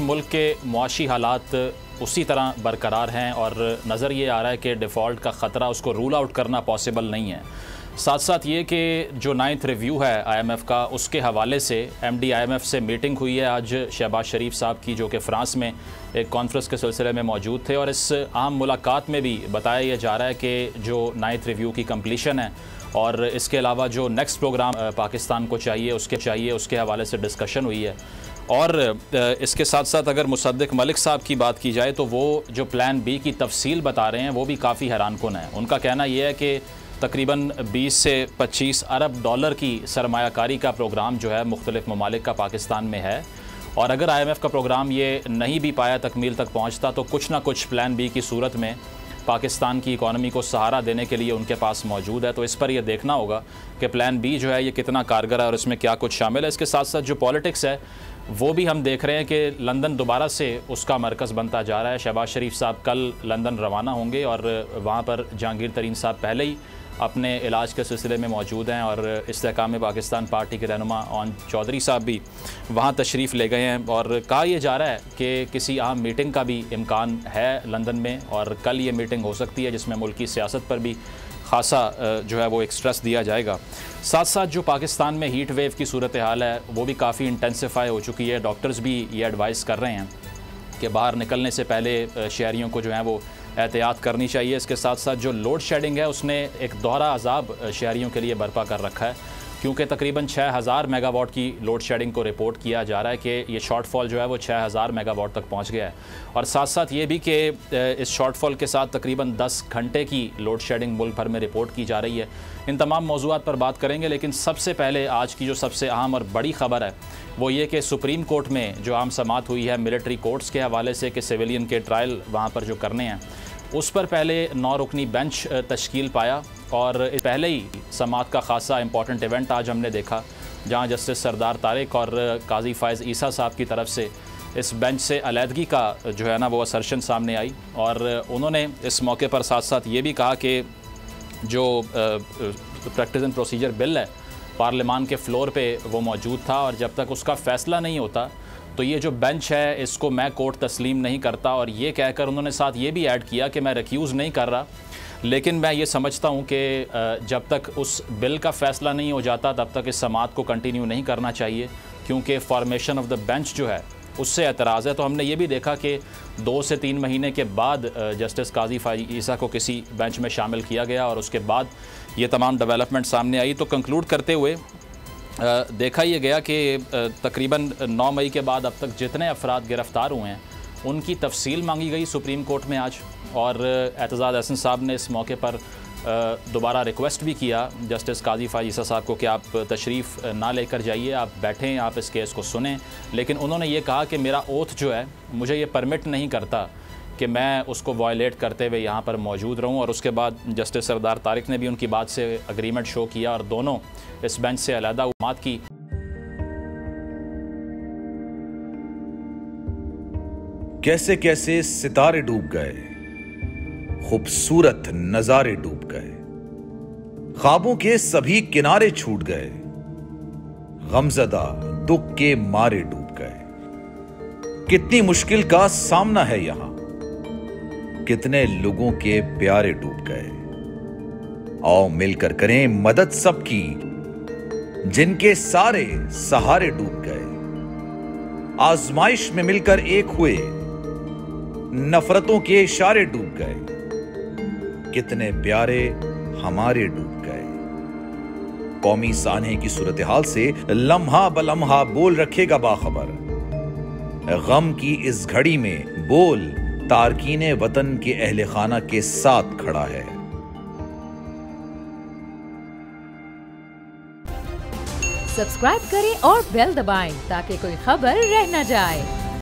मुल्क के मुआशी हालात उसी तरह बरकरार हैं और नज़र ये आ रहा है कि डिफ़ॉल्ट का ख़तरा उसको रूल आउट करना पॉसिबल नहीं है। साथ साथ ये कि जो 9th रिव्यू है IMF का, उसके हवाले से MD IMF से मीटिंग हुई है आज शहबाज शरीफ साहब की, जो कि फ़्रांस में एक कॉन्फ्रेंस के सिलसिले में मौजूद थे। और इस अहम मुलाकात में भी बताया यह जा रहा है कि जो 9th रिव्यू की कम्प्लीशन है और इसके अलावा जो नेक्स्ट प्रोग्राम पाकिस्तान को चाहिए उसके हवाले से डिस्कशन हुई है। और इसके साथ साथ अगर मुसद्दिक मलिक साहब की बात की जाए तो वो जो प्लान बी की तफसील बता रहे हैं वो भी काफ़ी हैरानकुन है। उनका कहना यह है कि तकरीबन 20 से 25 अरब डॉलर की सरमायाकारी का प्रोग्राम जो है मुख्तलिफ ममालिक का पाकिस्तान में है, और अगर IMF का प्रोग्राम ये नहीं भी पाया तकमील तक पहुँचता तो कुछ ना कुछ प्लान बी की सूरत में पाकिस्तान की इकॉनमी को सहारा देने के लिए उनके पास मौजूद है। तो इस पर यह देखना होगा कि प्लान बी जो है ये कितना कारगर है और इसमें क्या कुछ शामिल है। इसके साथ साथ जो पॉलिटिक्स है वो भी हम देख रहे हैं कि लंदन दोबारा से उसका मरकज़ बनता जा रहा है। शहबाज शरीफ साहब कल लंदन रवाना होंगे और वहाँ पर जहांगीर तरीन साहब पहले ही अपने इलाज के सिलसिले में मौजूद हैं और इस्तेहकाम पाकिस्तान पार्टी के रहनुमा ओन चौधरी साहब भी वहाँ तशरीफ़ ले गए हैं। और कहा यह जा रहा है कि किसी अहम मीटिंग का भी इम्कान है लंदन में और कल ये मीटिंग हो सकती है जिसमें मुल्की सियासत पर भी ख़ासा जो है वो एक स्ट्रेस दिया जाएगा। साथ साथ जो पाकिस्तान में हीट वेव की सूरत हाल है वो भी काफ़ी इंटेंसिफाई हो चुकी है। डॉक्टर्स भी ये एडवाइस कर रहे हैं कि बाहर निकलने से पहले शहरियों को जो है वो एहतियात करनी चाहिए। इसके साथ साथ जो लोड शेडिंग है उसने एक दोहरा अजाब शहरियों के लिए बर्पा कर रखा है, क्योंकि तकरीबन 6000 मेगावाट की लोड शेडिंग को रिपोर्ट किया जा रहा है कि ये शॉर्टफॉल जो है वो 6000 मेगावाट तक पहुंच गया है। और साथ साथ ये भी कि इस शॉर्टफॉल के साथ तकरीबन 10 घंटे की लोड शेडिंग मुल्क भर में रिपोर्ट की जा रही है। इन तमाम मौज़ूआत पर बात करेंगे, लेकिन सबसे पहले आज की जो सबसे अहम और बड़ी ख़बर है वो ये कि सुप्रीम कोर्ट में जो आम समात हुई है मिलिट्री कोर्ट्स के हवाले से कि सिविलियन के ट्रायल वहाँ पर जो करने हैं उस पर पहले 9 रुकनी बेंच तश्कील पाया। और पहले ही समात का खासा इंपॉर्टेंट इवेंट आज हमने देखा जहां जस्टिस सरदार तारिक और काजी फ़ायज़ ईसा साहब की तरफ से इस बेंच से अलहदगी का जो है ना वो असर्शन सामने आई। और उन्होंने इस मौके पर साथ साथ ये भी कहा कि जो प्रैक्टिस एंड प्रोसीजर बिल है पार्लियामान के फ्लोर पे वो मौजूद था और जब तक उसका फ़ैसला नहीं होता तो ये जो बेंच है इसको मैं कोर्ट तस्लीम नहीं करता। और ये कहकर उन्होंने साथ ये भी ऐड किया कि मैं रिक्यूज़ नहीं कर रहा, लेकिन मैं ये समझता हूँ कि जब तक उस बिल का फ़ैसला नहीं हो जाता तब तक इस समात को कंटिन्यू नहीं करना चाहिए, क्योंकि फॉर्मेशन ऑफ द बेंच जो है उससे एतराज़ है। तो हमने ये भी देखा कि 2 से 3 महीने के बाद जस्टिस काजी फ़ायज़ ईसा को किसी बेंच में शामिल किया गया और उसके बाद ये तमाम डेवलपमेंट सामने आई। तो कंक्लूड करते हुए देखा यह गया कि तकरीबन 9 मई के बाद अब तक जितने अफराद गिरफ़्तार हुए हैं उनकी तफसील मांगी गई सुप्रीम कोर्ट में आज। और एतज़ाज़ अहसन साहब ने इस मौके पर दोबारा रिक्वेस्ट भी किया जस्टिस काजी फ़ायज़ ईसा साहब को कि आप तशरीफ़ ना लेकर जाइए, आप बैठें, आप इस केस को सुनें। लेकिन उन्होंने ये कहा कि मेरा ओथ जो है मुझे ये परमिट नहीं करता कि मैं उसको वायलेट करते हुए यहाँ पर मौजूद रहूँ। और उसके बाद जस्टिस सरदार तारिक ने भी उनकी बात से अग्रीमेंट शो किया और दोनों इस बेंच से अलहदा बात की। कैसे कैसे सितारे डूब गए, खूबसूरत नजारे डूब गए, ख्वाबों के सभी किनारे छूट गए, गमज़दा दुख के मारे डूब गए। कितनी मुश्किल का सामना है यहां, कितने लोगों के प्यारे डूब गए। आओ मिलकर करें मदद सबकी जिनके सारे सहारे डूब गए। आजमाइश में मिलकर एक हुए, नफरतों के इशारे डूब गए, कितने प्यारे हमारे डूब गए। कौमी सानहे की सूरत हाल से लम्हा बलम्हा बोल रखेगा बाखबर। गम की इस घड़ी में बोल तारकीने वतन के अहले खाना के साथ खड़ा है। सब्सक्राइब करें और बेल दबाएं ताकि कोई खबर रह न जाए।